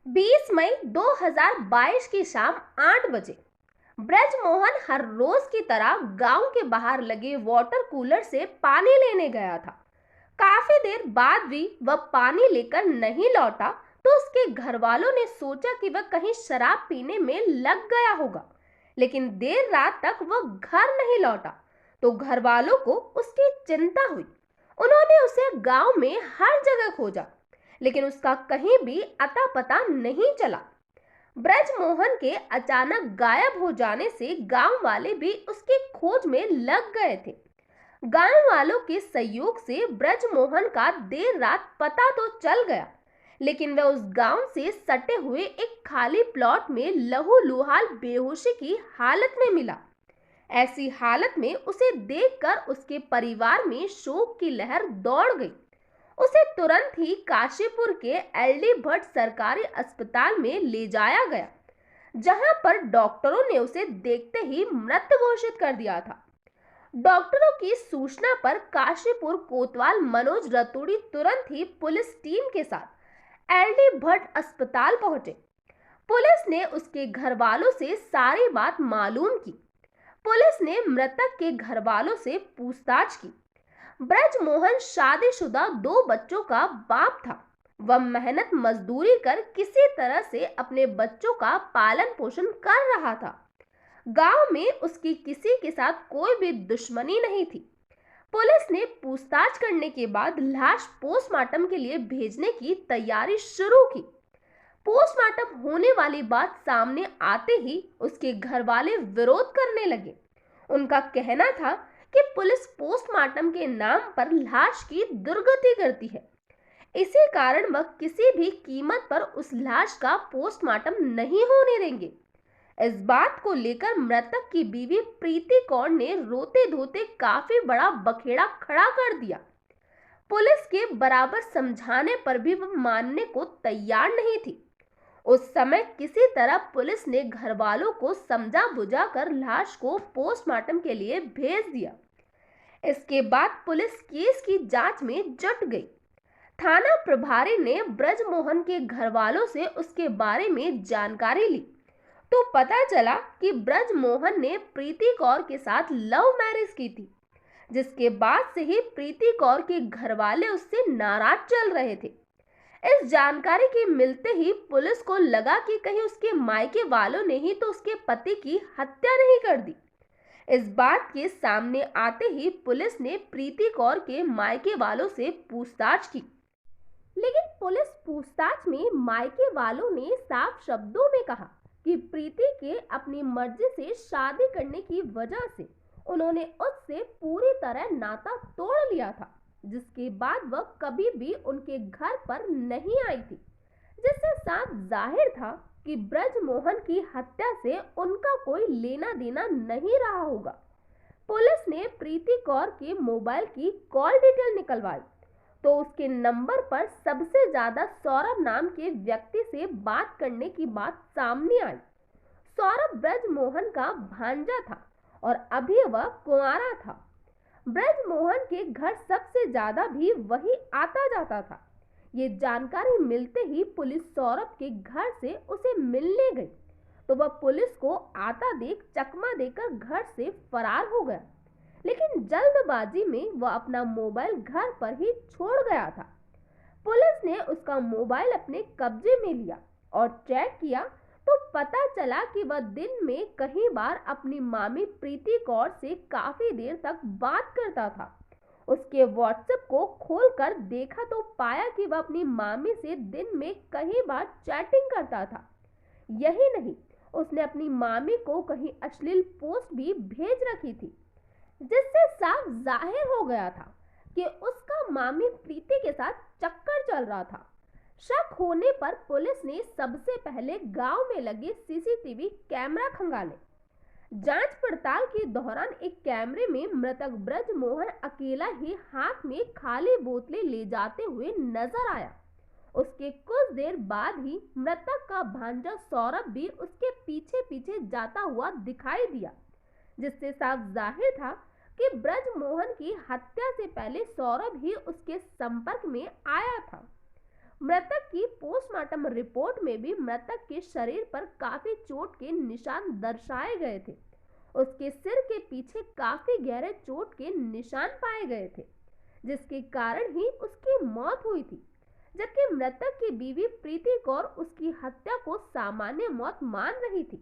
20 मई 2022 की शाम 8 बजे ब्रजमोहन हर रोज की तरह गांव के बाहर लगे वाटर कूलर से पानी लेने गया था। काफी देर बाद भी वह पानी लेकर नहीं लौटा तो उसके घर वालों ने सोचा कि वह कहीं शराब पीने में लग गया होगा। लेकिन देर रात तक वह घर नहीं लौटा तो घर वालों को उसकी चिंता हुई। उन्होंने उसे गांव में हर जगह खोजा, लेकिन उसका कहीं भी अता पता नहीं चला। ब्रजमोहन के अचानक गायब हो जाने से गांव वाले भी उसकी खोज में लग गए थे। गांव वालों के सहयोग से ब्रजमोहन का देर रात पता तो चल गया, लेकिन वह उस गांव से सटे हुए एक खाली प्लॉट में लहूलुहाल बेहोशी की हालत में मिला। ऐसी हालत में उसे देखकर उसके परिवार में शोक की लहर दौड़ गई। उसे तुरंत ही काशीपुर के एलडी भट्ट सरकारी अस्पताल में ले जाया गया, जहां पर डॉक्टरों ने उसे देखते ही मृत घोषित कर दिया था। डॉक्टरों की सूचना पर काशीपुर कोतवाल मनोज रतूड़ी तुरंत ही पुलिस टीम के साथ एलडी भट्ट अस्पताल पहुंचे। पुलिस ने उसके घर वालों से सारी बात मालूम की। पुलिस ने मृतक के घर वालों से पूछताछ की। ब्रजमोहन शादीशुदा 2 बच्चों का बाप था। वह मेहनत मजदूरी कर किसी तरह से अपने बच्चों का पालन पोषण कर रहा था। गांव में उसकी किसी के साथ कोई भी दुश्मनी नहीं थी। पुलिस ने पूछताछ करने के बाद लाश पोस्टमार्टम के लिए भेजने की तैयारी शुरू की। पोस्टमार्टम होने वाली बात सामने आते ही उसके घर वाले विरोध करने लगे। उनका कहना था कि पुलिस पोस्टमार्टम के नाम पर लाश की दुर्गति करती है। इसी कारण वह किसी भी कीमत पर उस लाश का पोस्टमार्टम नहीं होने देंगे। इस बात को लेकर मृतक की बीवी प्रीति कौर ने रोते धोते काफी बड़ा बखेड़ा खड़ा कर दिया। पुलिस के बराबर समझाने पर भी वह मानने को तैयार नहीं थी। उस समय किसी तरह पुलिस ने घर वालों को समझा बुझा कर लाश को पोस्टमार्टम के लिए भेज दिया। इसके बाद पुलिस केस की जांच में जुट गई। थाना प्रभारी ने ब्रजमोहन के घर वालों से उसके बारे में जानकारी ली तो पता चला कि ब्रजमोहन ने प्रीति कौर के साथ लव मैरिज की थी, जिसके बाद से ही प्रीति कौर के घर वाले उससे नाराज चल रहे थे। इस जानकारी के मिलते ही पुलिस को लगा कि कहीं उसके मायके वालों ने ही तो उसके पति की हत्या नहीं कर दी। इस बात के सामने आते ही पुलिस ने प्रीति कौर के मायके वालों से पूछताछ की, लेकिन पुलिस पूछताछ में मायके वालों ने साफ शब्दों में कहा कि प्रीति के अपनी मर्जी से शादी करने की वजह से उन्होंने उससे पूरी तरह नाता तोड़ लिया था, जिसके बाद वह कभी भी उनके घर पर नहीं आई थी, जिससे साफ जाहिर था कि ब्रजमोहन की हत्या से उनका कोई लेना देना नहीं रहा होगा। पुलिस ने प्रीति कौर के मोबाइल की कॉल डिटेल निकलवाई तो उसके नंबर पर सबसे ज्यादा सौरभ नाम के व्यक्ति से बात करने की बात सामने आई। सौरभ ब्रजमोहन का भांजा था और अभी वह कुंवारा था। ब्रजमोहन के घर सबसे ज्यादा भी वही आता जाता था। ये जानकारी मिलते ही पुलिस सौरभ के घर से उसे मिलने गई तो वह पुलिस को आता देख चकमा देकर घर से फरार हो गया, लेकिन जल्दबाजी में वह अपना मोबाइल घर पर ही छोड़ गया था। पुलिस ने उसका मोबाइल अपने कब्जे में लिया और चेक किया तो पता चला कि वह दिन में कई बार अपनी मामी प्रीति कौर से काफी देर तक बात करता था। उसके व्हाट्सएप को खोलकर देखा तो पाया कि वह अपनी मामी से दिन में कई बार चैटिंग करता था। यही नहीं, उसने अपनी मामी को कहीं अश्लील पोस्ट भी भेज रखी थी, जिससे साफ जाहिर हो गया था कि उसका मामी प्रीति के साथ चक्कर चल रहा था। शक होने पर पुलिस ने सबसे पहले गांव में लगे सीसीटीवी कैमरा खंगाले। जांच पड़ताल के दौरान एक कैमरे में मृतक ब्रजमोहन अकेला ही हाथ में खाली बोतलें ले जाते हुए नजर आया। उसके कुछ देर बाद ही मृतक का भांजा सौरभ भी उसके पीछे पीछे जाता हुआ दिखाई दिया, जिससे साफ जाहिर था कि ब्रजमोहन की हत्या से पहले सौरभ ही उसके संपर्क में आया था। मृतक की पोस्टमार्टम रिपोर्ट में भी मृतक के शरीर पर काफी चोट के निशान दर्शाए गए थे। उसके सिर के पीछे काफी गहरे चोट के निशान पाए गए थे, जिसके कारण ही उसकी मौत हुई थी। जबकि मृतक की बीवी प्रीति कौर उसकी हत्या को सामान्य मौत मान रही थी।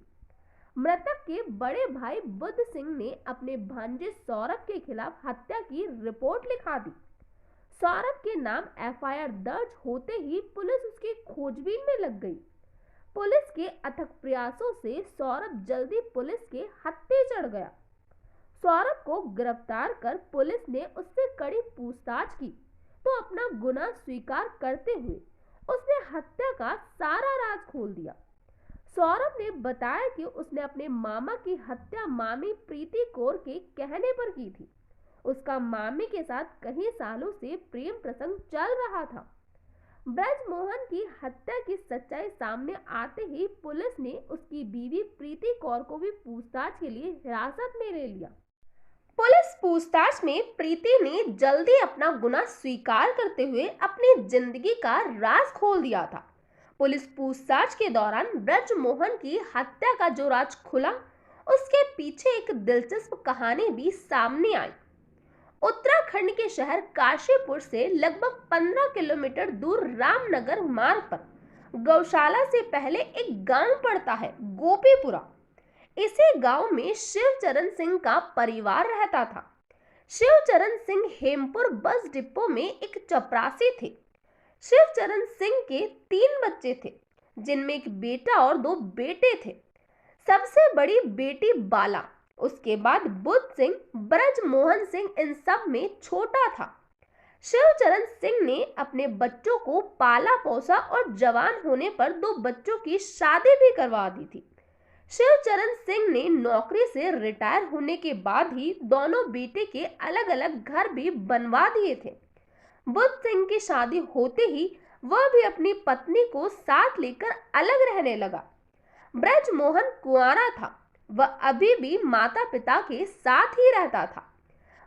मृतक के बड़े भाई बुद्ध सिंह ने अपने भांजे सौरभ के खिलाफ हत्या की रिपोर्ट लिखा दी। सौरभ के नाम एफआईआर दर्ज होते ही पुलिस उसकी खोजबीन में लग गई। पुलिस के अथक प्रयासों से सौरभ जल्दी पुलिस के हत्थे चढ़ गया। सौरभ को गिरफ्तार कर पुलिस ने उससे कड़ी पूछताछ की तो अपना गुनाह स्वीकार करते हुए उसने हत्या का सारा राज खोल दिया। सौरभ ने बताया कि उसने अपने मामा की हत्या मामी प्रीति कौर के कहने पर की थी। उसका मामी के साथ कई सालों से प्रेम प्रसंग चल रहा था। ब्रजमोहन की हत्या की सच्चाई सामने आते ही पुलिस ने उसकी बीवी प्रीति कौर को भी पूछताछ के लिए हिरासत में ले लिया। पुलिस पूछताछ में प्रीति ने जल्दी अपना गुनाह स्वीकार करते हुए अपनी जिंदगी का राज खोल दिया था। पुलिस पूछताछ के दौरान ब्रजमोहन की हत्या का जो राज खुला, उसके पीछे एक दिलचस्प कहानी भी सामने आई। उत्तराखंड के शहर काशीपुर से लगभग 15 किलोमीटर दूर रामनगर मार्ग पर गौशाला से पहले एक गांव पड़ता है, गोपीपुरा। इसी गांव में शिवचरण सिंह का परिवार रहता था। शिवचरण सिंह हेमपुर बस डिपो में एक चपरासी थे। शिवचरण सिंह के 3 बच्चे थे, जिनमें एक बेटा और 2 बेटे थे। सबसे बड़ी बेटी बाला, उसके बाद बुद्ध सिंह, ब्रजमोहन सिंह इन सब में छोटा था। शिवचरण सिंह ने अपने बच्चों को पाला पोसा और जवान होने पर 2 बच्चों की शादी भी करवा दी थी। शिवचरण सिंह ने नौकरी से रिटायर होने के बाद ही दोनों बेटे के अलग अलग घर भी बनवा दिए थे। बुद्ध सिंह की शादी होते ही वह भी अपनी पत्नी को साथ लेकर अलग रहने लगा। ब्रजमोहन कुंवारा था, वह अभी भी माता पिता के साथ ही रहता था।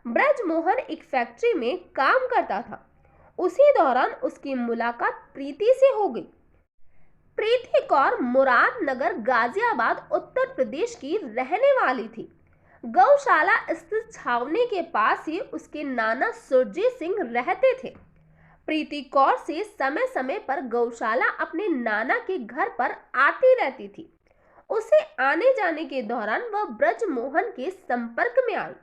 ब्रजमोहन एक फैक्ट्री में काम करता था। उसी दौरान उसकी मुलाकात प्रीति से हो गई। प्रीति कौर मुरादनगर गाजियाबाद उत्तर प्रदेश की रहने वाली थी। गौशाला स्थित छावनी के पास ही उसके नाना सुरजीत सिंह रहते थे। प्रीति कौर से समय समय पर गौशाला अपने नाना के घर पर आती रहती थी। उसे आने जाने के दौरान वह ब्रजमोहन के संपर्क में आई।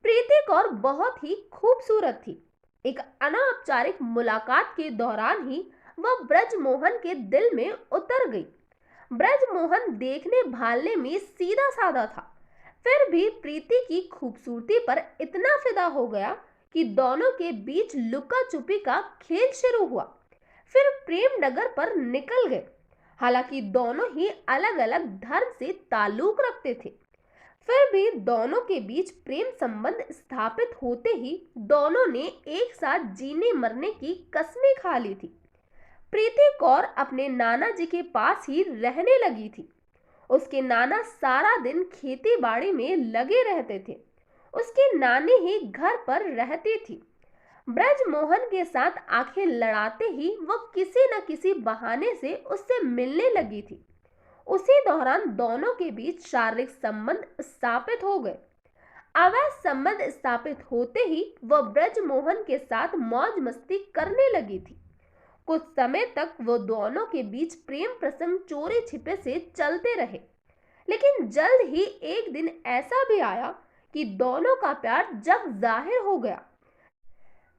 प्रीति कौर बहुत ही खूबसूरत थी। एक अनौपचारिक मुलाकात के दौरान ही वह ब्रजमोहन के दिल में उतर गई। ब्रजमोहन देखने भालने में सीधा साधा था, फिर भी प्रीति की खूबसूरती पर इतना फिदा हो गया कि दोनों के बीच लुका छुपी का खेल शुरू हुआ। फिर प्रेम डगर पर निकल गए। हालांकि दोनों ही अलग अलग धर्म से ताल्लुक रखते थे, फिर भी दोनों के बीच प्रेम संबंध स्थापित होते ही दोनों ने एक साथ जीने मरने की कस्में खा ली थी। प्रीति कौर अपने नाना जी के पास ही रहने लगी थी। उसके नाना सारा दिन खेती बाड़ी में लगे रहते थे। उसकी नानी ही घर पर रहती थी। ब्रजमोहन के साथ आंखें लड़ाते ही वह किसी न किसी बहाने से उससे मिलने लगी थी। उसी दौरान दोनों के बीच शारीरिक संबंध स्थापित हो गए। अवैध संबंध स्थापित होते ही वह ब्रजमोहन के साथ मौज मस्ती करने लगी थी। कुछ समय तक वो दोनों के बीच प्रेम प्रसंग चोरी छिपे से चलते रहे, लेकिन जल्द ही एक दिन ऐसा भी आया कि दोनों का प्यार जग जाहिर हो गया।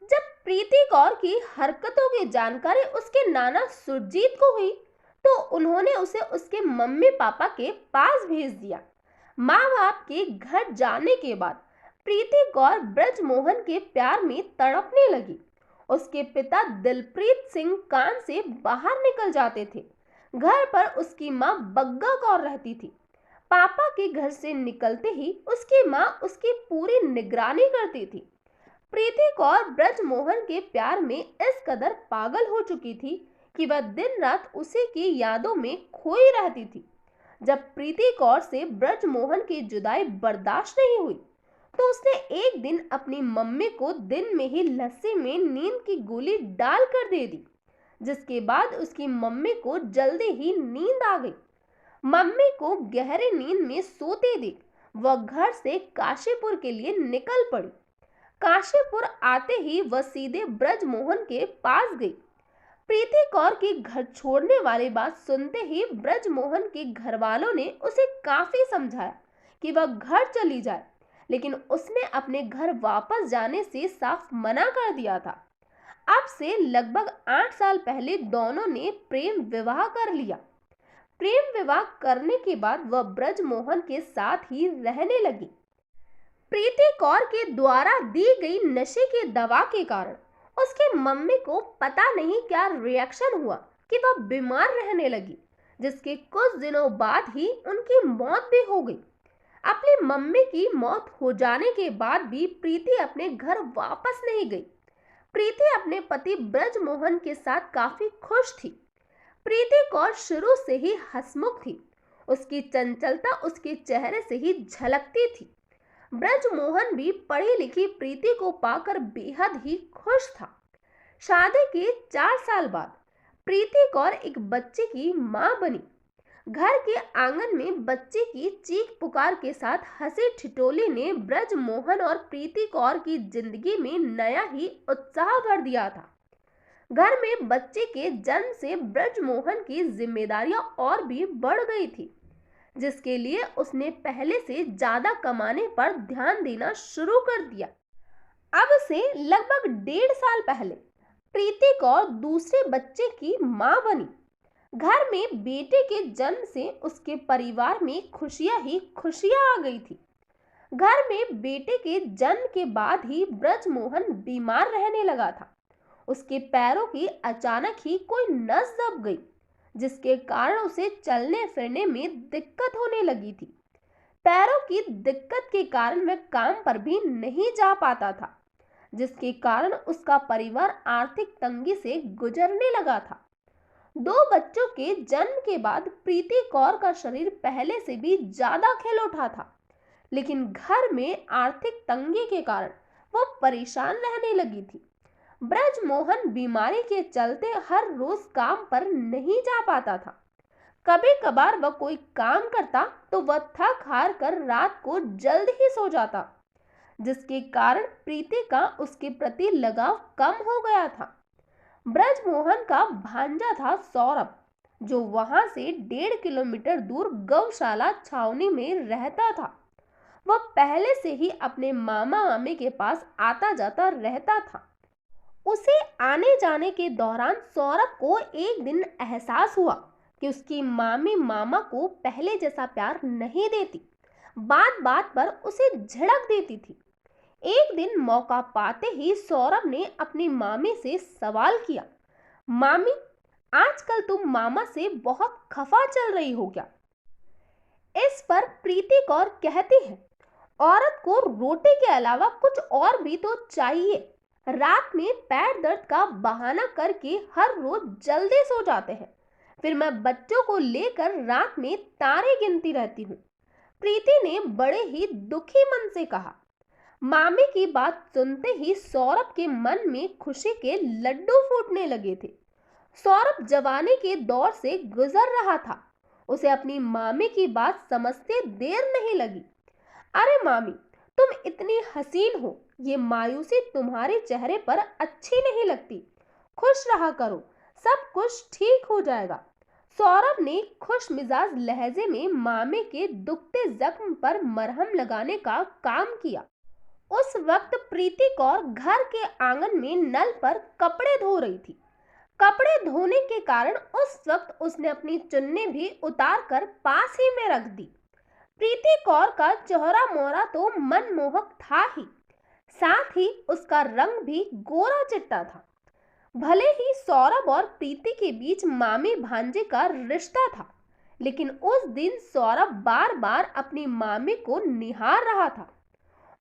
जब प्रीति कौर की हरकतों की जानकारी उसके नाना सुरजीत को हुई तो उन्होंने उसे उसके मम्मी पापा के पास भेज दिया। माँ बाप के घर जाने के बाद प्रीति कौर ब्रजमोहन के प्यार में तड़पने लगी। उसके पिता दिलप्रीत सिंह काम से बाहर निकल जाते थे। घर पर उसकी माँ बग्गा कौर रहती थी। पापा के घर से निकलते ही उसकी माँ उसकी पूरी निगरानी करती थी। प्रीति कौर ब्रजमोहन के प्यार में इस कदर पागल हो चुकी थी कि वह दिन रात उसी की यादों में खोई रहती थी। जब प्रीति कौर से ब्रजमोहन की जुदाई बर्दाश्त नहीं हुई तो उसने एक दिन अपनी मम्मी को दिन में ही लस्सी में नींद की गोली डालकर दे दी, जिसके बाद उसकी मम्मी को जल्दी ही नींद आ गई। मम्मी को गहरी नींद में सोते देख वह घर से काशीपुर के लिए निकल पड़ी। काशीपुर आते ही वह सीधे ब्रजमोहन के पास गई। प्रीति कौर की घर छोड़ने वाली बात सुनते ही ब्रजमोहन के घर वालों ने उसे काफी समझाया कि वह घर चली जाए, लेकिन उसने अपने घर वापस जाने से साफ मना कर दिया था। अब से लगभग 8 साल पहले दोनों ने प्रेम विवाह कर लिया। प्रेम विवाह करने के बाद वह ब्रजमोहन के साथ ही रहने लगी। प्रीति कौर के द्वारा दी गई नशे की दवा के कारण उसकी मम्मी को पता नहीं क्या रिएक्शन हुआ कि वह बीमार रहने लगी, जिसके कुछ दिनों बाद ही उनकी मौत भी हो गई। अपनी मम्मी की मौत हो जाने के बाद भी प्रीति अपने घर वापस नहीं गई। प्रीति अपने पति ब्रजमोहन के साथ काफी खुश थी। प्रीति कौर शुरू से ही हंसमुख थी। उसकी चंचलता उसके चेहरे से ही झलकती थी। ब्रजमोहन भी पढ़ी लिखी प्रीति को पाकर बेहद ही खुश था। शादी के 4 साल बाद प्रीति कौर एक बच्चे की मां बनी। घर के आंगन में बच्चे की चीख पुकार के साथ हंसी ठिठोली ने ब्रजमोहन और प्रीति कौर की जिंदगी में नया ही उत्साह भर दिया था। घर में बच्चे के जन्म से ब्रजमोहन की जिम्मेदारियां और भी बढ़ गई थी, जिसके लिए उसने पहले से ज्यादा कमाने पर ध्यान देना शुरू कर दिया। अब से लगभग 1.5 साल पहले प्रीति कौर दूसरे बच्चे की मां बनी। घर में बेटे के जन्म से उसके परिवार में खुशियां ही खुशियां आ गई थी। घर में बेटे के जन्म के बाद ही ब्रजमोहन बीमार रहने लगा था। उसके पैरों की अचानक ही कोई नस दब गई, जिसके कारण उसे चलने फिरने में दिक्कत होने लगी थी। पैरों की दिक्कत के कारण वह काम पर भी नहीं जा पाता था, जिसके कारण उसका परिवार आर्थिक तंगी से गुजरने लगा था। 2 बच्चों के जन्म के बाद प्रीति कौर का शरीर पहले से भी ज्यादा खिल उठा था, लेकिन घर में आर्थिक तंगी के कारण वो परेशान रहने लगी थी। ब्रजमोहन बीमारी के चलते हर रोज काम पर नहीं जा पाता था। कभी कभार वह कोई काम करता तो वह थक हार कर रात को जल्द ही सो जाता, जिसके कारण प्रीति का उसके प्रति लगाव कम हो गया था। ब्रजमोहन का भांजा था सौरभ, जो वहां से 1.5 किलोमीटर दूर गौशाला छावनी में रहता था। वह पहले से ही अपने मामा मामी के पास आता जाता रहता था। उसे आने जाने के दौरान सौरभ को एक दिन एहसास हुआ कि उसकी मामी मामा को पहले जैसा प्यार नहीं देती, बात बात पर उसे झिड़क देती थी। एक दिन मौका पाते ही सौरभ ने अपनी मामी से सवाल किया, मामी, आजकल तुम मामा से बहुत खफा चल रही हो क्या? इस पर प्रीति कौर कहती है, औरत को रोटी के अलावा कुछ और भी तो चाहिए। रात में पैर दर्द का बहाना करके हर रोज जल्दी सो जाते हैं, फिर मैं बच्चों को लेकर रात में तारे गिनती रहती हूँ। प्रीति ने बड़े ही दुखी मन से कहा। मामी की बात सुनते ही सौरभ के मन में खुशी के लड्डू फूटने लगे थे। सौरभ जवानी के दौर से गुजर रहा था। उसे अपनी मामी की बात समझते देर नहीं लगी। अरे मामी, तुम इतनी हसीन हो, ये मायूसी तुम्हारे चेहरे पर अच्छी नहीं लगती। खुश रहा करो, सब कुछ ठीक हो जाएगा। सौरभ ने खुश मिजाज लहजे में मामे के दुखते जख्म पर मरहम लगाने का काम किया। उस वक्त प्रीति कौर घर के आंगन में नल पर कपड़े धो रही थी। कपड़े धोने के कारण उस वक्त उसने अपनी चुन्नी भी उतार कर पास ही में रख दी। प्रीति कौर का चेहरा मोहरा तो मनमोहक था ही, साथ ही उसका रंग भी गोरा चिट्टा था। भले ही सौरभ और प्रीति के बीच मामी भांजे का रिश्ता था, लेकिन उस दिन सौरभ बार बार अपनी मामी को निहार रहा था।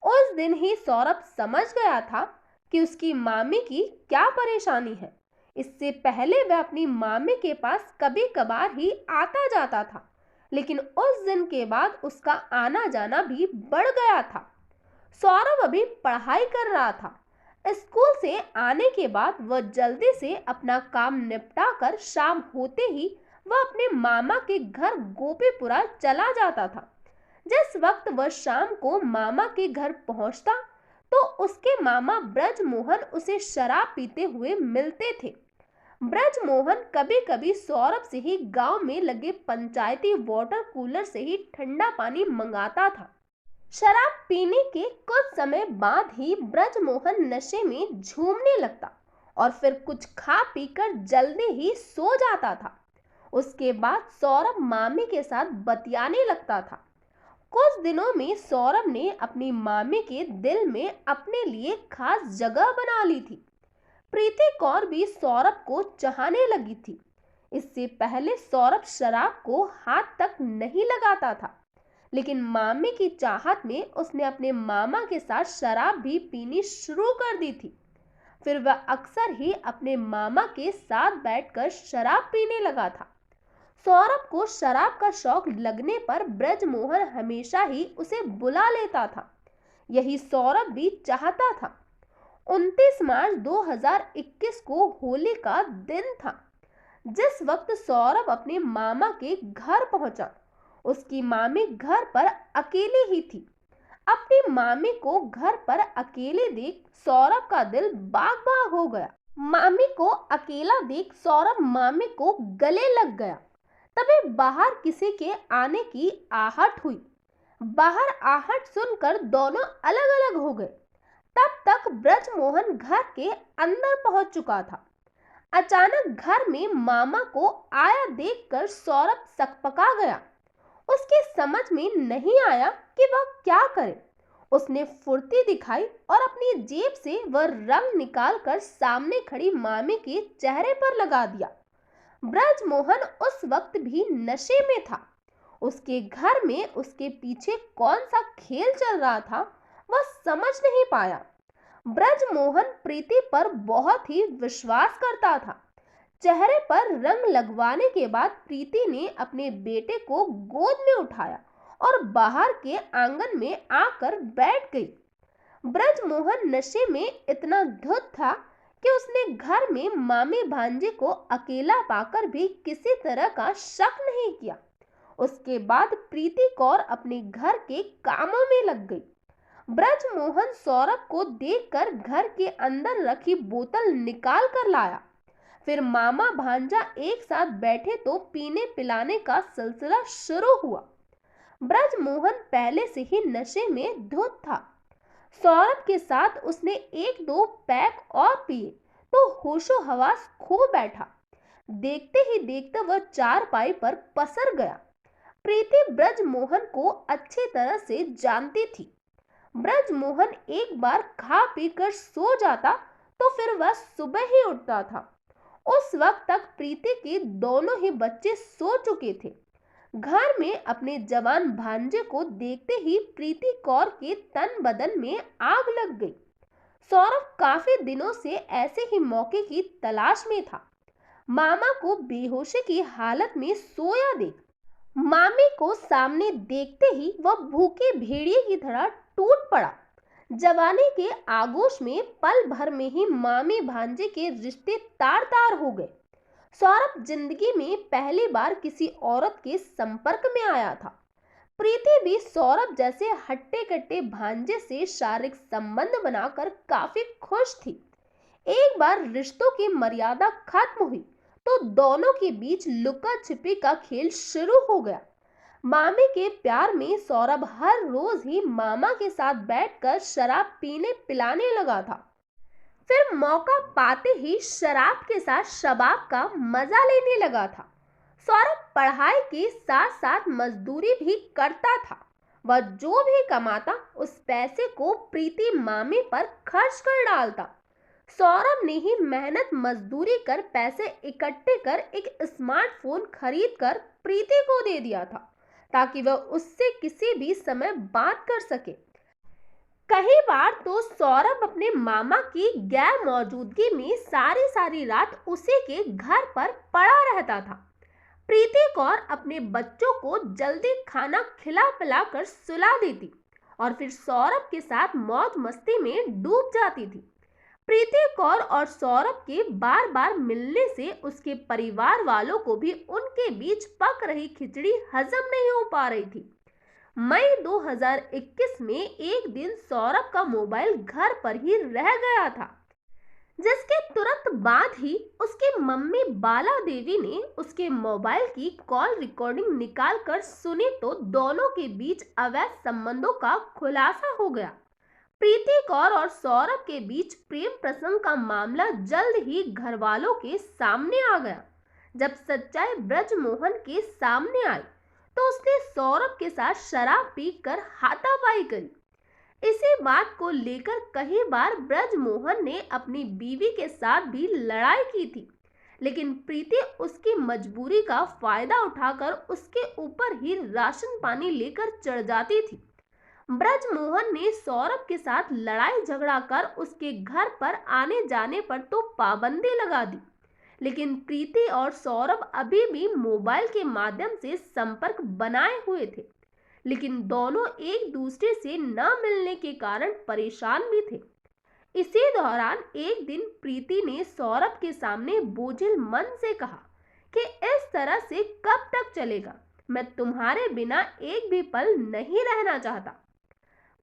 उस दिन ही सौरभ समझ गया था कि उसकी मामी की क्या परेशानी है। इससे पहले वह अपनी मामी के पास कभी कभार ही आता जाता था, लेकिन उस दिन के बाद उसका आना जाना भी बढ़ गया था। सौरभ अभी पढ़ाई कर रहा था, स्कूल से आने के बाद वह जल्दी से अपना काम निपटा कर शाम होते ही वह अपने मामा के घर गोपीपुरा चला जाता था। जिस वक्त वह शाम को मामा के घर पहुंचता तो उसके मामा ब्रजमोहन उसे शराब पीते हुए मिलते थे। ब्रजमोहन कभी कभी सौरभ से ही गांव में लगे पंचायती वाटर कूलर से ही ठंडा पानी मंगाता था। शराब पीने के कुछ समय बाद ही ब्रजमोहन नशे में झूमने लगता और फिर कुछ खा पीकर जल्दी ही सो जाता था। उसके बाद सौरभ मामी के साथ बतियाने लगता था। कुछ दिनों में सौरभ ने अपनी मामी के दिल में अपने लिए खास जगह बना ली थी। प्रीति कौर भी सौरभ को चाहने लगी थी। इससे पहले सौरभ शराब को हाथ तक नहीं लगाता था, लेकिन मामी की चाहत में उसने अपने मामा के साथ शराब भी पीनी शुरू कर दी थी। फिर वह अक्सर ही अपने मामा के साथ बैठकर शराब पीने लगा था। सौरभ को शराब का शौक लगने पर ब्रजमोहन हमेशा ही उसे बुला लेता था। यही सौरभ भी चाहता था। 29 मार्च 2021 को होली का दिन था। जिस वक्त सौरभ अपने मामा के घर पहुंचा, उसकी मामी घर पर अकेली ही थी। अपनी मामी को घर पर अकेले देख सौरभ का दिल बाग बाग हो गया। मामी को अकेला देख सौरभ मामी को गले लग गया। तभी बाहर किसी के आने की आहट हुई। बाहर आहट सुनकर दोनों अलग अलग हो गए। तब तक ब्रजमोहन घर के अंदर पहुंच चुका था। अचानक घर में मामा को आया देखकर सौरभ सकपका गया। उसके समझ में नहीं आया कि वह क्या करे। उसने फुर्ती दिखाई और अपनी जेब से वह रंग निकालकर सामने खड़ी मामी के चेहरे पर लगा दिया। ब्रजमोहन उस वक्त भी नशे में था। उसके घर में उसके पीछे कौन सा खेल चल रहा था वह समझ नहीं पाया। ब्रजमोहन प्रीति पर बहुत ही विश्वास करता था। चेहरे पर रंग लगवाने के बाद प्रीति ने अपने बेटे को गोद में उठाया और बाहर के आंगन में आकर बैठ गई। ब्रजमोहन नशे में इतना धुत था कि उसने घर में मामी भांजे को अकेला पाकर भी किसी तरह का शक नहीं किया। उसके बाद प्रीति कौर अपने घर के कामों में लग गई। ब्रजमोहन सौरभ को देखकर घर के अंदर रखी बोतल निकाल कर लाया। फिर मामा भांजा एक साथ बैठे तो पीने पिलाने का सिलसिला शुरू हुआ। ब्रजमोहन पहले से ही नशे में धुत था। सौरभ के साथ उसने एक दो पैक और पिए तो होशो हवास खो बैठा। देखते ही देखते वह चारपाई पर पसर गया। प्रीति ब्रजमोहन को अच्छी तरह से जानती थी। ब्रजमोहन एक बार खा पीकर सो जाता तो फिर वह सुबह ही उठता था। उस वक्त तक प्रीति के दोनों ही बच्चे सो चुके थे। घर में अपने जवान भांजे को देखते ही प्रीति कौर के तन बदन में आग लग गई। सौरभ काफी दिनों से ऐसे ही मौके की तलाश में था। मामा को बेहोशी की हालत में सोया देख मामी को सामने देखते ही वह भूखे भेड़िए की तरह टूट पड़ा। जवानी के आगोश में पल भर में ही मामी भांजे के रिश्ते तार तार हो गए। सौरभ जिंदगी में पहली बार किसी औरत के संपर्क में आया था। प्रीति भी सौरभ जैसे हट्टे कट्टे भांजे से शारीरिक संबंध बनाकर काफी खुश थी। एक बार रिश्तों की मर्यादा खत्म हुई तो दोनों के बीच लुका छिपी का खेल शुरू हो गया। मामी के प्यार में सौरभ हर रोज ही मामा के साथ बैठकर शराब पीने पिलाने लगा था। फिर मौका पाते ही शराब के साथ शबाब का मजा लेने लगा था। सौरभ पढ़ाई के साथ साथ मजदूरी भी करता था। वह जो भी कमाता उस पैसे को प्रीति मामी पर खर्च कर डालता। सौरभ ने ही मेहनत मजदूरी कर पैसे इकट्ठे कर एक स्मार्टफोन खरीदकर प्रीति को दे दिया था ताकि वह उससे किसी भी समय बात कर सके। कई बार तो सौरभ अपने मामा की गैर मौजूदगी में सारी रात उसी के घर पर पड़ा रहता था। प्रीति कौर अपने बच्चों को जल्दी खाना खिला पिला कर सुला देती और फिर सौरभ के साथ मौज मस्ती में डूब जाती थी। प्रीति कौर और सौरभ के बार बार मिलने से उसके परिवार वालों को भी उनके बीच पक रही खिचड़ी हजम नहीं हो पा रही थी। मई 2021 में एक दिन सौरभ का मोबाइल घर पर ही रह गया था, जिसके तुरंत बाद ही उसकी मम्मी बाला देवी ने उसके मोबाइल की कॉल रिकॉर्डिंग निकालकर सुनी तो दोनों के बीच अवैध संबंधों का खुलासा हो गया। प्रीति कौर और सौरभ के बीच प्रेम प्रसंग का मामला जल्द ही घर वालों के सामने आ गया। जब सच्चाई ब्रजमोहन के सामने आई तो उसने सौरभ के साथ शराब पीकर हाथापाई करी। इसी बात को लेकर कई बार ब्रजमोहन ने अपनी बीवी के साथ भी लड़ाई की थी, लेकिन प्रीति उसकी मजबूरी का फायदा उठाकर उसके ऊपर ही राशन पानी लेकर चढ़ जाती थी। ब्रजमोहन ने सौरभ के साथ लड़ाई झगड़ा कर उसके घर पर आने जाने पर तो पाबंदी लगा दी, लेकिन प्रीति और सौरभ अभी भी मोबाइल के माध्यम से संपर्क बनाए हुए थे। लेकिन दोनों एक दूसरे से न मिलने के कारण परेशान भी थे। इसी दौरान एक दिन प्रीति ने सौरभ के सामने बोझिल मन से कहा कि इस तरह से कब तक चलेगा, मैं तुम्हारे बिना एक भी पल नहीं रहना चाहता।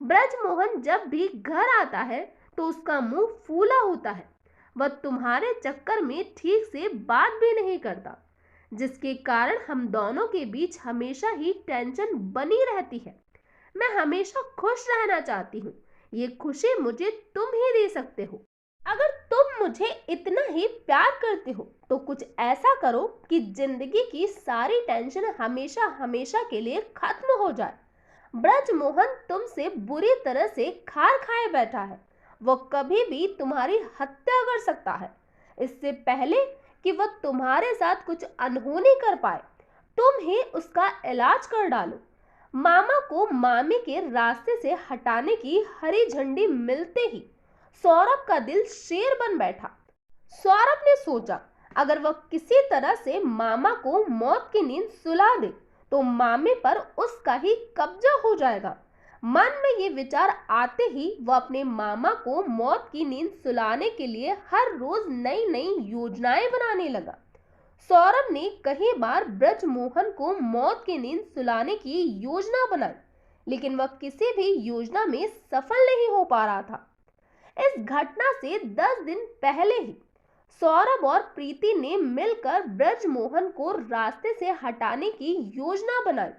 ब्रजमोहन जब भी घर आता है तो उसका मुंह फूला होता है। वह तुम्हारे चक्कर में ठीक से बात भी नहीं करता, जिसके कारण हम दोनों के बीच हमेशा ही टेंशन बनी रहती है। मैं हमेशा खुश रहना चाहती हूँ, ये खुशी मुझे तुम ही दे सकते हो। अगर तुम मुझे इतना ही प्यार करते हो तो कुछ ऐसा करो कि जिंदगी की सारी टेंशन हमेशा हमेशा के लिए खत्म हो जाए। ब्रजमोहन तुमसे बुरी तरह से खार खाए बैठा है, वो कभी भी तुम्हारी हत्या कर सकता है। इससे पहले कि वह तुम्हारे साथ कुछ अनहोनी कर पाए, तुम ही उसका इलाज कर डालो। मामा को मामी के रास्ते से हटाने की हरी झंडी मिलते ही सौरभ का दिल शेर बन बैठा। सौरभ ने सोचा, अगर वह किसी तरह से मामा को मौत की नींद सुला दे तो मामे पर उसका ही कब्जा हो जाएगा। मन में ये विचार आते ही वह अपने मामा को मौत की नींद सुलाने के लिए हर रोज नई नई योजनाएं बनाने लगा। सौरभ ने कई बार ब्रजमोहन को मौत की नींद सुलाने की योजना बनाई, लेकिन वह किसी भी योजना में सफल नहीं हो पा रहा था। इस घटना से 10 दिन पहले ही सौरभ और प्रीति ने मिलकर ब्रजमोहन को रास्ते से हटाने की योजना बनाई।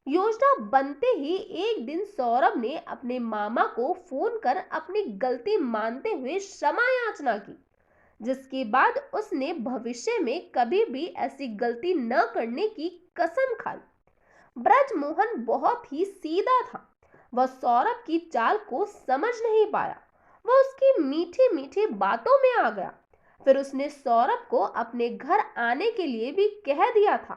योजना बनते ही एक दिन सौरभ ने अपने मामा को फोन कर अपनी गलती मानते हुए क्षमा याचना की, जिसके बाद उसने भविष्य में कभी भी ऐसी गलती न करने की कसम खाई। ब्रजमोहन बहुत ही सीधा था, वह सौरभ की चाल को समझ नहीं पाया। वह उसकी मीठी मीठी बातों में आ गया। फिर उसने सौरभ को अपने घर आने के लिए भी कह दिया था।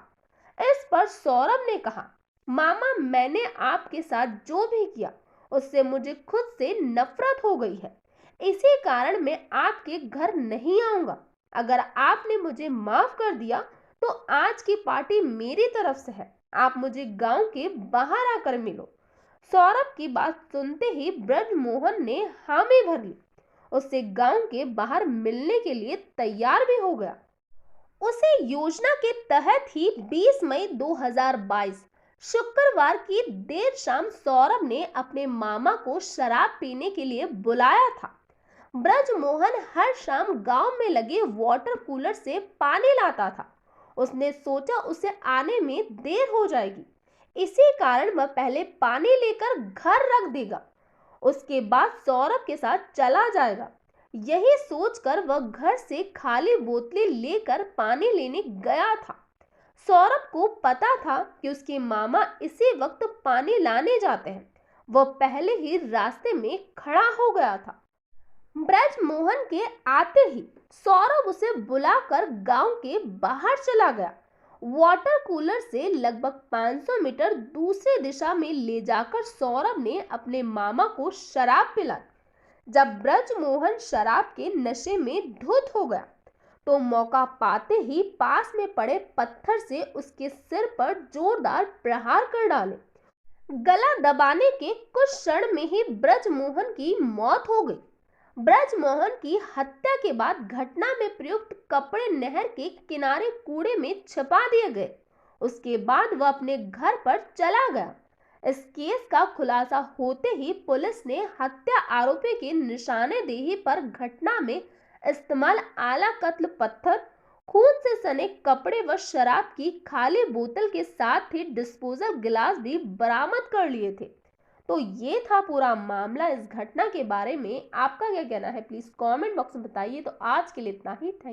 इस पर सौरभ ने कहा, मामा, मैंने आपके साथ जो भी किया उससे मुझे खुद से नफरत हो गई है। इसी कारण मैं आपके घर नहीं आऊंगा। अगर आपने मुझे माफ कर दिया तो आज की पार्टी मेरी तरफ से है। आप मुझे गांव के बाहर आकर मिलो। सौरभ की बात सुनते ही ब्रजमोहन ने हामी भर ली। उससे गांव के बाहर मिलने के लिए तैयार भी हो गया। उसे योजना के तहत ही 20 मई 2022 शुक्रवार की देर शाम सौरभ ने अपने मामा को शराब पीने के लिए बुलाया था। ब्रजमोहन हर शाम गांव में लगे वाटर कूलर से पानी लाता था। उसने सोचा उसे आने में देर हो जाएगी, इसी कारण वह पहले पानी लेकर घर रख देगा, उसके बाद सौरभ के साथ चला जाएगा। यही सोचकर वह घर से खाली बोतलें लेकर पानी लेने गया था। सौरभ को पता था कि उसके मामा इसी वक्त पानी लाने जाते हैं। वह पहले ही रास्ते में खड़ा हो गया था। ब्रजमोहन के आते ही सौरभ उसे बुलाकर गांव के बाहर चला गया। वाटर कूलर से लगभग 500 मीटर दूसरी दिशा में ले जाकर सौरभ ने अपने मामा को शराब पिलाई। जब ब्रजमोहन शराब के नशे में धुत हो गया तो मौका पाते ही पास में पड़े पत्थर से उसके सिर पर जोरदार प्रहार कर डाले। गला दबाने के कुछ क्षण में ही ब्रजमोहन की मौत हो गई। ब्रजमोहन की हत्या के बाद घटना में प्रयुक्त कपड़े नहर के किनारे कूड़े में छिपा दिए गए। उसके बाद वह अपने घर पर चला गया। इस केस का खुलासा होते ही पुलिस ने हत्या आरोपी की निशानेदेही पर घटना में इस्तेमाल आला कत्ल पत्थर, खून से सने कपड़े व शराब की खाली बोतल के साथ ही डिस्पोजल गिलास भी बरामद कर लिए थे। तो ये था पूरा मामला। इस घटना के बारे में आपका क्या कहना है, प्लीज कमेंट बॉक्स में बताइए। तो आज के लिए इतना ही। थैंक